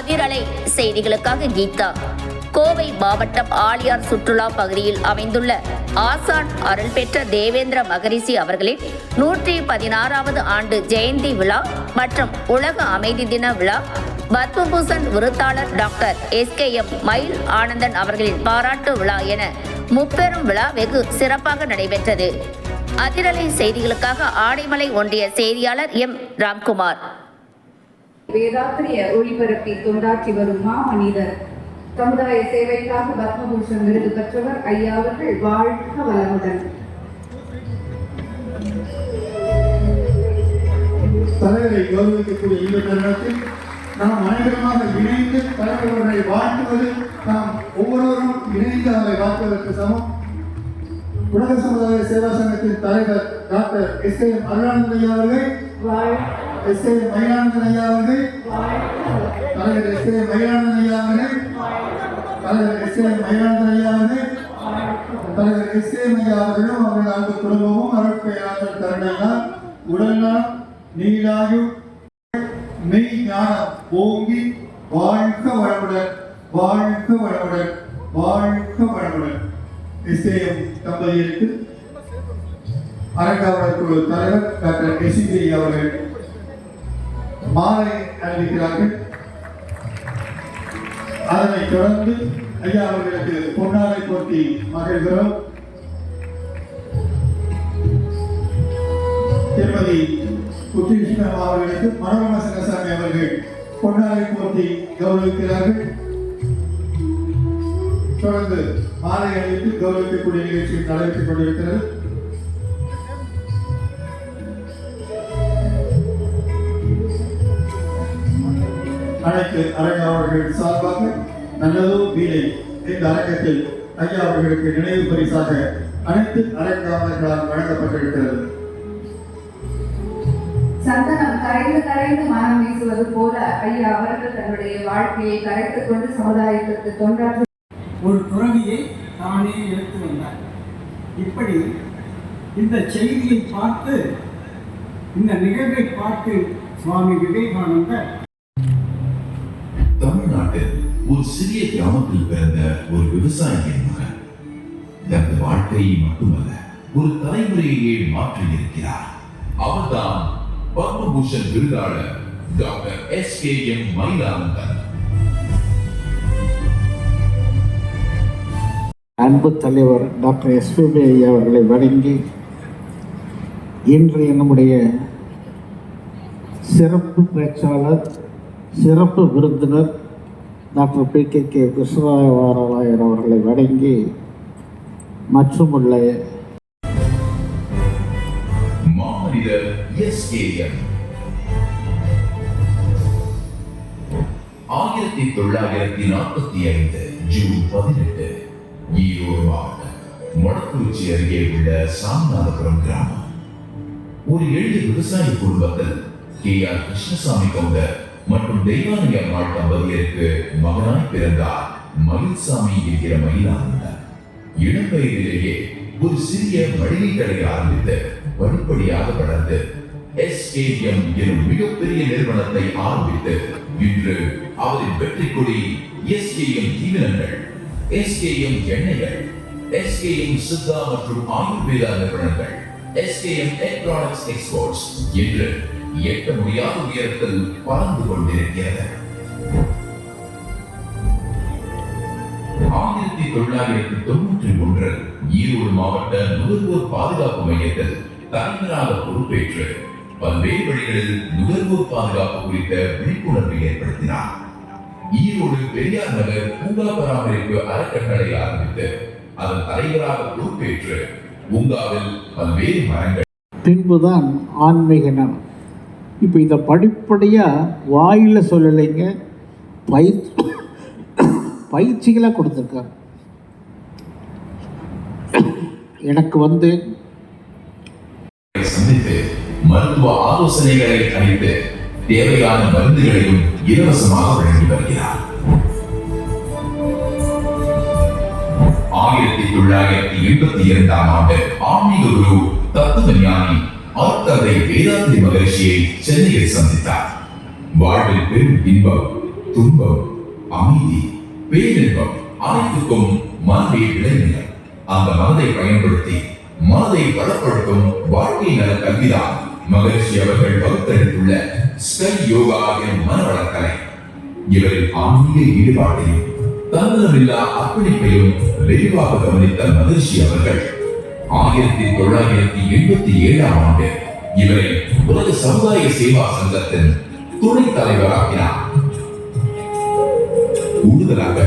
அதிரலை செய்திகளுக்காக கீதா. கோவை மாவட்டம் ஆழியார் சுற்றுலா பகுதியில் அமைந்துள்ள ஆசான் அருள் பெற்ற தேவேந்திர மகரிஷி அவர்களின் 116வது ஆண்டு ஜெயந்தி விழா மற்றும் உலக அமைதி தின விழா பத்மபூஷன் விருத்தாளர் டாக்டர் SKM மயில் ஆனந்தன் அவர்களின் பாராட்டு விழா என முப்பெரும் விழா வெகு சிறப்பாக நடைபெற்றது. அதிரலை செய்திகளுக்காக ஆனைமலை ஒன்றிய செய்தியாளர் ராம்குமார். வேதாத்திரிய ஒளிபரப்பி தொண்டாற்றி வரும் மாமனிதர், சமுதாய சேவைக்காக பத்மபூஷன் விருது பெற்றவர் ஐயா அவர்கள் வாழ்க வளமுடன். தலைவரை கௌரவிக்கக்கூடிய இந்த தருணத்தில் நாம் அனைவருமாக இணைந்து தலைவர்களை வாழ்த்துவது, நாம் ஒவ்வொருவரும் இணைந்து அவரை வாழ்த்துவதற்கு சமம். உலக சமுதாய சேவா சங்கத்தின் தலைவர் டாக்டர் SKM அருளானந்தன் ஐயா அவர்கள், SKM மயிலானந்தன் ஐயா அவர்கள், தலைவர் SKM மயிலானந்தன் ஐயா அவர்கள், தலைவர் SKM மயிலானந்தன் ஐயா அவர்கள், தலைவர் SKM ஐயா அவர்களும் அவர்கள் அன்பு குடும்பமும் அருட்பெயராளர் தருணையால் உடல்நலம் நீளாயு மெய் ஞானம் ஓங்கி வாழ்க வளமுடன், வாழ்க வளமுடன், வாழ்க வளமுடன். SKM தம்பதியருக்கு அரங்காவலர் குழு தலைவர் டாக்டர் SCB அவர்கள் மாலை அறிவிக்கிறார்கள். அதனைத் தொடர்ந்து ஐயா அவர்களுக்கு பொன்னாடை போட்டி மகிழ்கிறோம். திருமதி குட்டிகிருஷ்ணன் அவர்களுக்கு மனோரமா சின்னசாமி அவர்கள் பொன்னாடை போட்டி கௌரவிக்கிறார்கள். தொடர்ந்து மாலை அணிவித்து கௌரவிக்கக்கூடிய நிகழ்ச்சி நடைபெற்றுக் கொண்டிருக்கிறது. அனைத்து அரங்காவலர்கள் சார்பாக நல்லதோ வீணை இந்த அரங்கத்தில் ஐயா அவர்களுக்கு நினைவு பரிசாக அனைத்து அரங்காவலர்களால் வழங்கப்பட்டிருக்கிறது. சந்தனம் கரைந்து கரைந்து மனம் வீசுவது போல ஐயா அவர்கள் தன்னுடைய வாழ்க்கையை கரைத்துக் கொண்டு சமுதாயத்திற்கு தொண்டாற்ற ஒரு துறவியை தானே எடுத்து வந்தார். இப்படி இந்த செய்தியை பார்த்து, இந்த நிகழ்வை பார்த்து சுவாமி விவேகானந்தர் தமிழ்நாட்டில் ஒரு சிறிய கிராமத்தில் பிறந்த ஒரு விவசாயியின் மகன் தனது வாழ்க்கையை மட்டுமல்ல ஒரு தலைமுறையையே மாற்றியிருக்கிறார். அவர்தான் பத்மபூஷன் விருதாளர் டாக்டர் SKM மயிலானந்தன். அன்பு தலைவர் டாக்டர் SPB அவர்களை வணங்கி இன்றைய நம்முடைய சிறப்பு பேச்சாளர், சிறப்பு விருந்தினர் டாக்டர் PKK கிருஷ்ணராயர் அவர்களை வணங்கி மற்றும் உள்ள மாமனிதர் SKM 1945 ஜூன் 18 ஈரோடு மாவட்டம் மொடக்குறிச்சி அருகே உள்ள சாமிநாதபுரம் கிராமம். ஒரு எளிய விவசாய குடும்பத்தில் KR கிருஷ்ணசாமி கவுண்டர் மற்றும் தெய்வானை அம்மாள் தம்பதியருக்கு மகனாய் பிறந்தார் மயில்சாமி என்கிற மயிலானந்தன். இளம் வயதிலேயே ஒரு சிறிய மளிகை கடை ஆரம்பித்து படிப்படியாக வளர்ந்து SKM எனும் மிகப்பெரிய நிறுவனத்தை ஆரம்பித்து இன்று அவரின் வெற்றி கொடி SKM தீவனங்கள், SKM எண்ணெய்கள், SKM சித்தா மற்றும் ஆயுர்வேதா நிறுவனங்கள், SKM எலக்ட்ரானிக்ஸ் எக்ஸ்போர்ட்ஸ் என்று எட்ட முடியாத உயரத்தில் பறந்து கொண்டிருக்கிறது. 1991 ஈரோடு மாவட்ட நுகர்வோர் பாதுகாப்பு மையத்தில் தலைவராக பொறுப்பேற்று பல்வேறு வழிகளில் நுகர்வோர் பாதுகாப்பு குறித்த விழிப்புணர்வை ஏற்படுத்தினார். ஈரோடு பெரியார் நகர் பூங்கா பராமரிப்பு அறக்கட்டளை ஆரம்பித்து அதன் தலைவராக பொறுப்பேற்று பூங்காவில் பல்வேறு மரங்கள். பின்புதான் ஆன்மீக நலம். இப்போ இதை படிப்படியாக வாயில் சொல்லலைங்க, பயிற்சிகளாக கொடுத்துருக்காங்க. எனக்கு சந்தித்து மருத்துவ ஆலோசனைகளை அளித்து தேவையான மருந்துகளையும் இலவசமாக வழங்கி வருகிறார். 1982 ஆண்டு ஆன்மீக குரு தத்துவ ஞானி ஆர்த்தரை வேதாந்தி மகரிஷியை சென்னையில் சந்தித்தார். வாழ்வில் பெரும் இன்பம், துன்பம், அமைதி, பேரின்பம் அனைத்துக்கும் மனமே விளைநிலம். அந்த மனதை பயன்படுத்தி மனதை பலப்படுத்தும் வாழ்க்கை நல கல்விதான் மகரிஷி அவர்கள் வகுத்தளித்துள்ள ஸ்கை யோகா எனும் மனவளக்கலை. இவரின் ஆன்மீக ஈடுபாட்டையும் தன்னலமில்லா அர்ப்பணிப்பையும் விரிவாக கவனித்த மகரிஷி அவர்கள் 1987ஆம் ஆண்டு இவரை உலக சமுதாய சேவா சங்கத்தின் துணைத் தலைவராக்கினார். கூடுதலாக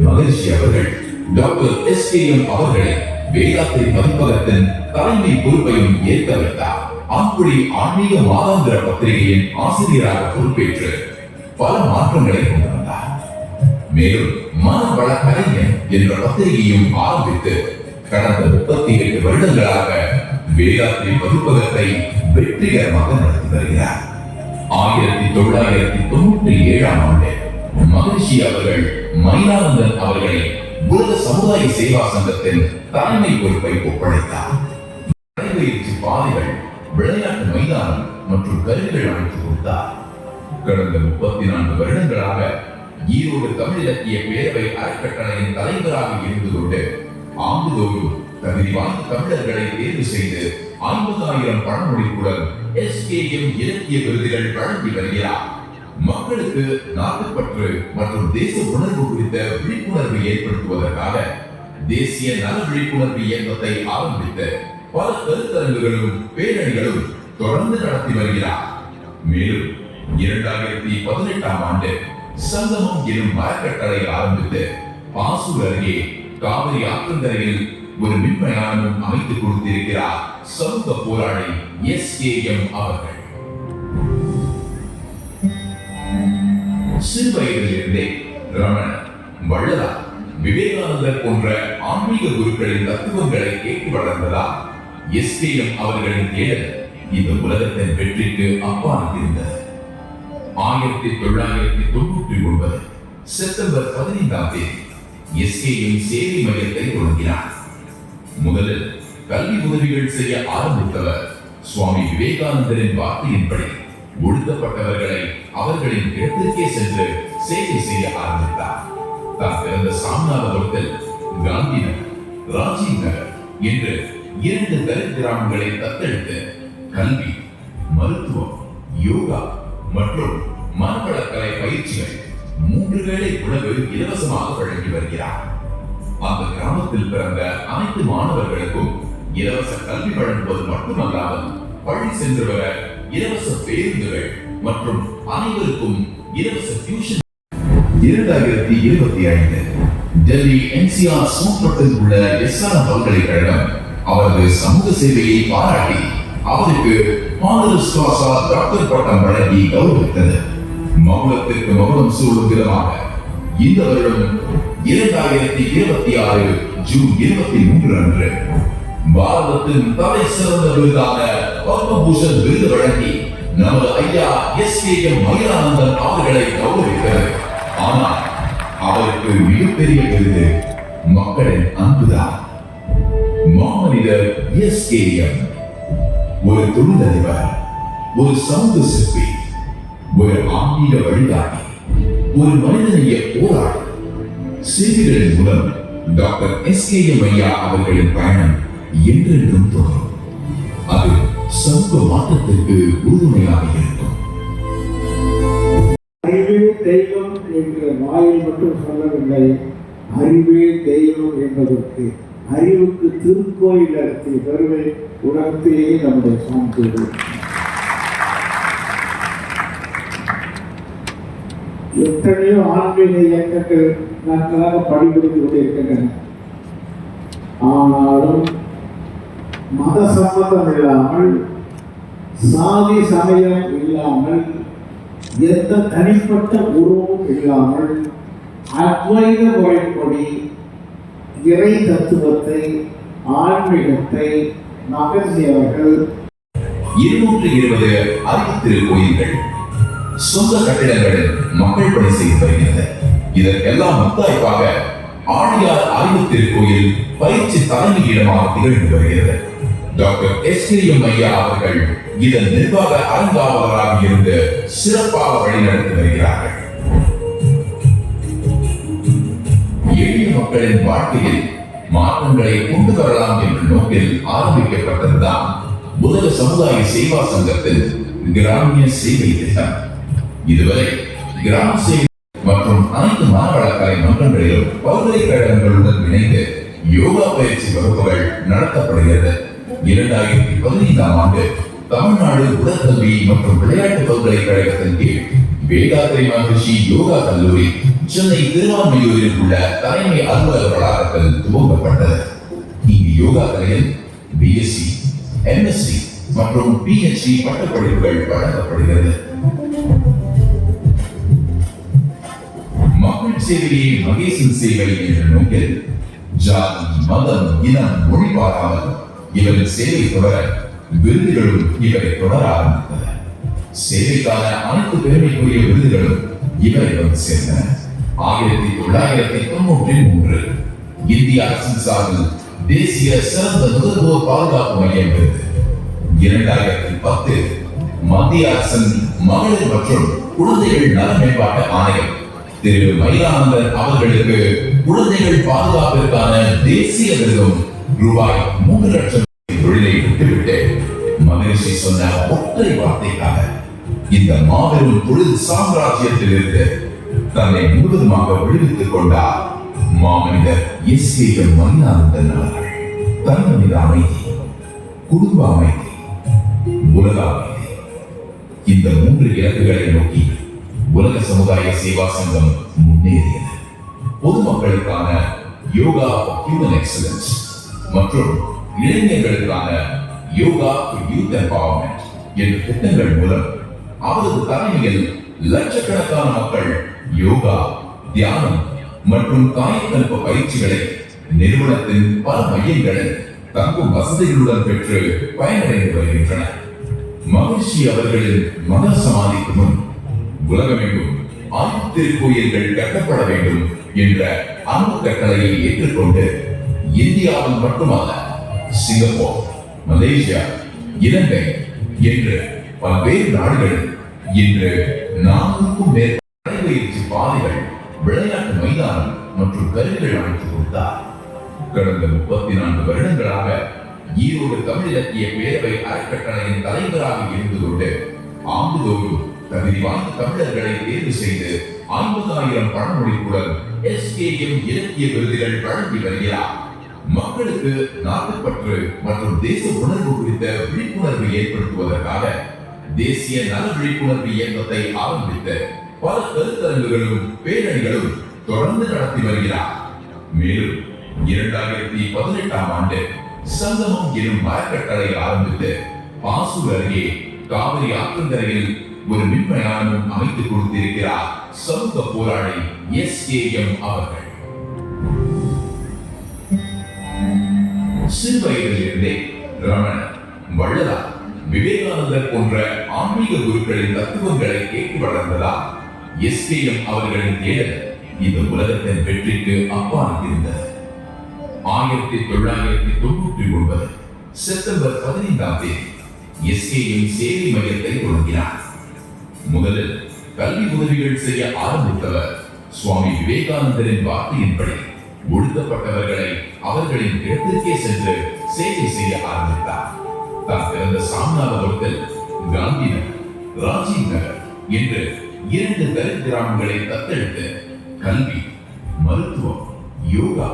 மகரிஷி அவர்கள் டாக்டர் SKM அவர்களை வேதாத்திரி பதிப்பகத்தின் தலைமை பொறுப்பையும் ஏற்க வைத்தார். அப்படி ஆன்மீக மாதாந்திர பத்திரிகையின் ஆசிரியராக பொறுப்பேற்று பல மாற்றங்களை கொண்டு வந்தார். மேலும் மனவள கலைஞன் என்ற பத்திரிகையும் ஆரம்பித்து கடந்த 38 வருடங்களாக வேதாத்திரி பதிப்பகத்தை வெற்றிகரமாக நடத்தி வருகிறார். 1997ஆம் ஆண்டு மகரிஷி அவர்கள் மயிலானந்தன் அவர்களை உலக சமுதாய சேவா சங்கத்தின் தலைமை பொறுப்பை ஒப்படைத்தார். நடைபயிற்சி பாதைகள், விளையாட்டு மைதானம் மற்றும் கருவிகள் அமைத்துக் கொடுத்தார். கடந்த 34 வருடங்களாக ஈரோடு தமிழ் இலக்கிய பேரவை அறக்கட்டளையின் தலைவராக இருந்து கொண்டு ஆண்டுதோறும் தகுதி வாய்ந்த தமிழர்களை தேர்வு செய்து 50,000 பணமொழிப்புடன் SKM இலக்கிய விருதுகள் வழங்கி வருகிறார். மக்களுக்கு நாட்டுப்பற்று மற்றும் தேச உணர்வு குறித்த விழிப்புணர்வு ஏற்படுத்துவதற்காக தேசிய நல விழிப்புணர்வு இயக்கத்தை ஆரம்பித்து பல கருத்தரங்குகளும் பேரணிகளும் தொடர்ந்து நடத்தி வருகிறார். மேலும் 2018ஆம் ஆண்டு சங்கமம் எனும் மரக்கட்டளை ஆரம்பித்து பாசூர் அருகே காவிரி ஆற்றங்கரையில் ஒரு மின்மயானமும் அமைத்துக் கொடுத்திருக்கிறார் சமூக போராளி SKM அவர்கள். சிறுவயதிலிருந்தே ரமணர், வள்ளலார், விவேகானந்தர் போன்ற ஆன்மீக குருக்களின் தத்துவங்களை கேட்டு வளர்ந்ததால் SKM அவர்களின் தேடல் இந்த உலகத்தின் வெற்றிக்கு அப்பால் இருந்தது. 1999 செப்டம்பர் 15ஆம் தேதி SKM சேவை மையத்தை தொடங்கினார். முதலில் கல்வி உதவிகள் செய்ய ஆரம்பித்தவர் சுவாமி விவேகானந்தரின் வார்த்தையின்படி ஒடுக்கப்பட்டவர்களை அவர்களின் இடத்திற்கே சென்று சேவை செய்ய ஆரம்பித்தார். தான் பிறந்த சாம்நாதபுரத்தில் காந்தி நகர், ராஜீவ் நகர் என்று 2 தலித் கிராமங்களை தத்தெடுத்து கல்வி, மருத்துவம், யோகா மற்றும் மனவளக்கலை பயிற்சிகள் 3 வேளை உணவு இலவசமாக வழங்கி வருகிறார். அந்த கிராமத்தில் பிறந்த அனைத்து மாணவர்களுக்கும் இலவச கல்வி வழங்குவது மட்டுமல்லாமல் பள்ளி சென்று வர இலவச பேருந்துகள் மற்றும் அனைவருக்கும் இலவச டியூஷன். 2025 டெல்லி NCR சூப்பட்டில் உள்ள SRM பல்கலைக்கழகம் அவரது சமூக சேவையை பாராட்டி அவருக்கு ஹானரஸ் காசா டாக்டர் பட்டம் வழங்கி கௌரவித்தது. மகுளத்திற்கு மகுளம் சூடும் விதமாக இந்த வருடம் 2026 ஜூன் 23 அன்று பாரதத்தின் தலை சிறந்த விருதான பத்மபூஷன் விருது வழங்கி நமது ஐயா SKM மயிலானந்தன் அவர்களை கௌரவித்தது. ஆனால் அவருக்கு மிகப்பெரிய விருது மக்களின் அன்புதான். மாமனிதர் SKM ஒரு தொழிலதிபர், ஒரு சமூக சிற்பி, ஒரு ஆன்மீக வழிகாட்டி, ஒரு மனிதநேய போராளி. செய்திகளின் மூலம் டாக்டர் SKM ஐயா அவர்களின் பயணம் என்றென்றும் தொடரும். அது சமூக மாற்றத்திற்கு உறுதுணையாக இருக்கும். அறிவே தெய்வம் என்ற வாயில் மட்டும் சொல்லவில்லை. அறிவே தெய்வம் என்பதற்கு அறிவுக்கு திருக்கோயில் நடத்திய பெருமை உலகத்திலேயே நம்முடைய சான்று. எத்தனையோ ஆன்மீக இயக்கங்கள் நன்றாக பணிபுரிந்து கொண்டிருக்கின்றன. ஆனாலும் மத சம்பந்தம் இல்லாமல், சாதி சமயம் இல்லாமல், எந்த தனிப்பட்ட உருவமும் இல்லாமல் அத்வைத முறைப்படி இறை தத்துவத்தை, ஆன்மீகத்தை மகரிஷி அவர்கள் 220 அறிவுத்திருக்கோயில்கள், சொந்த கட்டிடங்களில் மக்கள் பணி செய்து வருகிறது. இதற்கெல்லாம் முத்தாய்ப்பாக ஆழியார் அறிவுத்திருக்கோயில் பயிற்சி தலைமையிடமாக திகழ்ந்து வருகிறது. டாக்டர் SKM ஐயா அவர்கள் இதன் நிர்வாக அறங்காவலராக இருந்து சிறப்பாக வழிநடத்தி வருகிறார்கள். மக்களின் வாழ்க்கையில் மாற்றங்களை கொண்டு வரலாம் என்ற நோக்கில் ஆரம்பிக்கப்பட்டதுதான் உலக சமுதாய சேவா சங்கத்தின் கிராமிய சேவை திட்டம். இதுவரை கிராம சேவை மற்றும் அனைத்து மாவட்ட மன்றங்களிலும் பல்கலைக்கழகங்களுடன் இணைந்து யோகா பயிற்சி வகுப்புகள் நடத்தப்படுகிறது. 2015ஆம் ஆண்டு தமிழ்நாடு உடற்கல்வி மற்றும் விளையாட்டு பல்கலைக்கழகத்தின் கீழ் வேதாத்ரி மகரிஷி யோகா கல்லூரி சென்னை திருவான்மையூரில் உள்ள தலைமை அலுவலர் வளாகத்தில் துவங்கப்பட்டது. இங்கு யோகா கலையில் பிஎஸ்சி, எம்எஸ்சி மற்றும் பிஹெச்டி பட்டப்படிப்புகள் வழங்கப்படுகிறது. மக்கள் சேவையே மகேசன் சேவை என்ற நோக்கில் ஜாதி, மதம், இனம், மொழி பாராமல் இவரின் சேவை தொடர விருதுகளும் இவரை தொடர ஆரம்பித்தன. சேவைக்கான அனைத்து பெருமைக்குரிய விருதுகளும் இவரை வந்து சேர்ந்தன. 1993 இந்திய அரசின் சார்பில் தேசிய சிறந்த நுகர்வோர் பாதுகாப்பு மையம் விருது, 2010 மத்திய அரசின் மகளிர் மற்றும் குழந்தைகள் நல மேம்பாட்டு ஆணையம் திரு மயிலானந்தன் அவர்களுக்கு குழந்தைகள் பாதுகாப்பிற்கான தேசிய விருதும் ரூபாய் 3 லட்சம் தொழிலை விட்டுவிட்டு மகரிஷி சொன்ன ஒற்றை வார்த்தைக்காக இந்த மாபெரும் தொழில் சாம்ராஜ்யத்தில் இருந்து தன்னை முழுவதுமாக விடுவித்துக் கொண்டார் மாமனிதர் எஸ்.கே.எம். மயிலானந்தன் அவர்கள். தன்மனித அமைதி, குடும்ப அமைதி, உலக அமைதி, இந்த 3 இலக்குகளை நோக்கி உலக சமுதாய சேவா சங்கம் முன்னேறியது. பொதுமக்களுக்கான யோகா ஹியூமன் எக்ஸலன்ஸ் மற்றும் இளைஞர்களுக்கான யோகா யூத் எம்பவர்மெண்ட் என்ற திட்டங்கள் மூலம் அவரது தலைமையில் லட்சக்கணக்கான மக்கள் யோகா, தியானம் மற்றும் காயக்கல்ப பயிற்சிகளை நிறுவனத்தின் பல மையங்களில் தங்கும் வசதிகளுடன் பெற்று பயனடைந்து வருகின்றனர். மகரிஷி அவர்களின் மத சமாதிக்கு முன் உலகமெங்கும் ஆய்வு திருக்கோயில்கள் கட்டப்பட வேண்டும் என்ற அன்பு கட்டளையை ஏற்றுக்கொண்டு இந்தியாவில் மட்டுமல்ல, சிங்கப்பூர், மலேசியா, இலங்கை என்று பல்வேறு நாடுகளில் இன்று 400க்கும் மேற்பட்ட நடைபயிற்சி பாதைகள், விளையாட்டு மைதானம் மற்றும் கருவிகள் அமைத்துக் கொடுத்தார். கடந்த 34 வருடங்களாக ஈரோடு தமிழ் இலக்கிய பேரவை அறக்கட்டளையின் தலைவராக இருந்து கொண்டு ஆண்டுதோறும் தகுதி வாய்ந்த தமிழர்களை தேர்வு செய்து 50,000 பணமொழிப்புடன் எஸ்.கே.எம். இலக்கிய விருதுகள் வழங்கி வருகிறார். மக்களுக்கு நாட்டுப்பற்று மற்றும் தேச உணர்வு குறித்த விழிப்புணர்வு ஏற்படுத்துவதற்காக தேசிய நல விழிப்புணர்வு இயக்கத்தை ஆரம்பித்து பல கருத்தரங்குகளும் பேரணிகளும் தொடர்ந்து நடத்தி வருகிறார். மேலும் 2018ஆம் ஆண்டு சங்கமம் எனும் அறக்கட்டளை ஆரம்பித்து பாசூர் அருகே காவிரி ஆற்றங்கரையில் ஒரு மின்மயானமும் அமைத்துக் கொடுத்திருக்கிறார் சமூக போராளி எஸ்.கே.எம். அவர்கள். சிறுவயதிலிருந்தே ரமணர், வள்ளலார், விவேகானந்தர் போன்ற ஆன்மீக குருக்களின் தத்துவங்களை கேட்டு வளர்ந்ததால் எஸ்.கே.எம். அவர்களின் தேடல் இந்த உலகத்தின் வெற்றிக்கு அப்பால் இருந்தது. 1999 செப்டம்பர் 15ஆம் தேதி எஸ்.கே.எம். சேவை மையத்தை தொடங்கினார். முதலில் கல்வி உதவிகள் செய்ய ஆரம்பித்தவர் சுவாமி விவேகானந்தரின் வார்த்தையின்படி ஒடுக்கப்பட்டவர்களை அவர்களின் இடத்திற்கே சென்று சேவை செய்ய ஆரம்பித்தார். தான் பிறந்த சாம்நாதபுரத்தில் காந்தி நகர், ராஜீவ் நகர் என்று 2 தலித் கிராமங்களை தத்தெடுத்து கல்வி, மருத்துவம், யோகா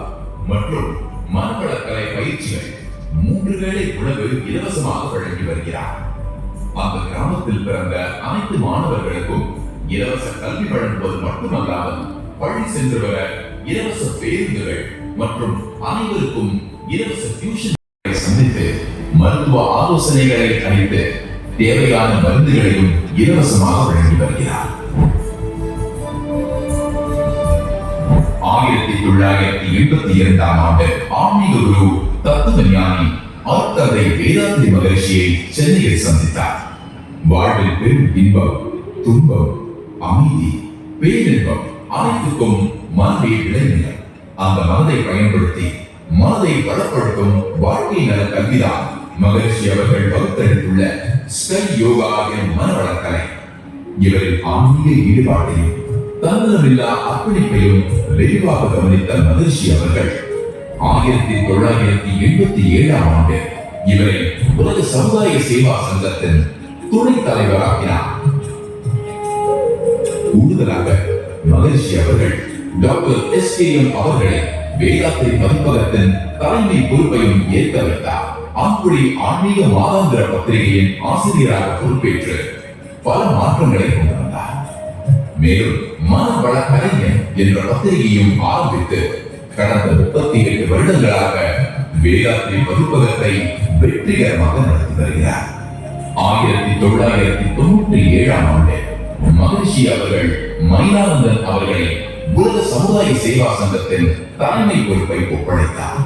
மற்றும் மனவளக்கலை பயிற்சிகள் 3 வேளை உணவு இலவசமாக வழங்கி வருகிறார். அந்த கிராமத்தில் பிறந்த அனைத்து மாணவர்களுக்கும் இலவச கல்வி வழங்குவது மட்டுமல்லாமல் பள்ளி சென்று வர இலவச பேருந்துகள் மற்றும் அனைவருக்கும் இலவச டியூஷன் சந்தித்து மருத்துவ ஆலோசனைகளை அளித்து தேவையான மருந்துகளையும் இலவசமாக வழங்கி வருகிறார். 1982ஆம் ஆண்டு ஆன்மீக குரு தத்துவ ஞானி ஆர்த்தரை வேதாத்ரி மகரிஷியை சென்னையில் சந்தித்தார். வாழ்வில் பெரும் இன்பம், துன்பம், அமைதி, பேரின்பம் அனைத்துக்கும் மனதை விளைநிலம். அந்த மனதை பயன்படுத்தி மனதை பலப்படுத்தும் வாழ்க்கை நல கல்விதான் மகரிஷி அவர்கள் வகுத்தளித்துள்ள ஸ்கை யோகா எனும் மனவளக்கலை. இவரின் ஆன்மீக ஈடுபாட்டையும் தன்னலமில்லா அர்ப்பணிப்பையும் விரிவாக கவனித்த மகரிஷி அவர்கள் 1987 ஆண்டு இவரை உலக சமுதாய சேவா சங்கத்தின் துணைத் தலைவராக்கினார். கூடுதலாக மகரிஷி அவர்கள் டாக்டர் SKM அவர்களை வேதாத்திரி பதிப்பகத்தின் தலைமை பொறுப்பையும் ஏற்க வைத்தார். ஆண்குடி ஆன்மீக மாதாந்திர பத்திரிகையின் ஆசிரியராக பொறுப்பேற்று பல மாற்றங்களை கொண்டு வந்தார். மேலும் மனவள கலைஞன் என்ற பத்திரிகையும் ஆரம்பித்து கடந்த 38 வருடங்களாக வேதாத்திரி பதிப்பகத்தை வெற்றிகரமாக நடத்தி வருகிறார். 1997 ஆண்டு மகரிஷி அவர்கள் மயிலானந்தன் அவர்களை உலக சமுதாய சேவா சங்கத்தின் தலைமை பொறுப்பை ஒப்படைத்தார்.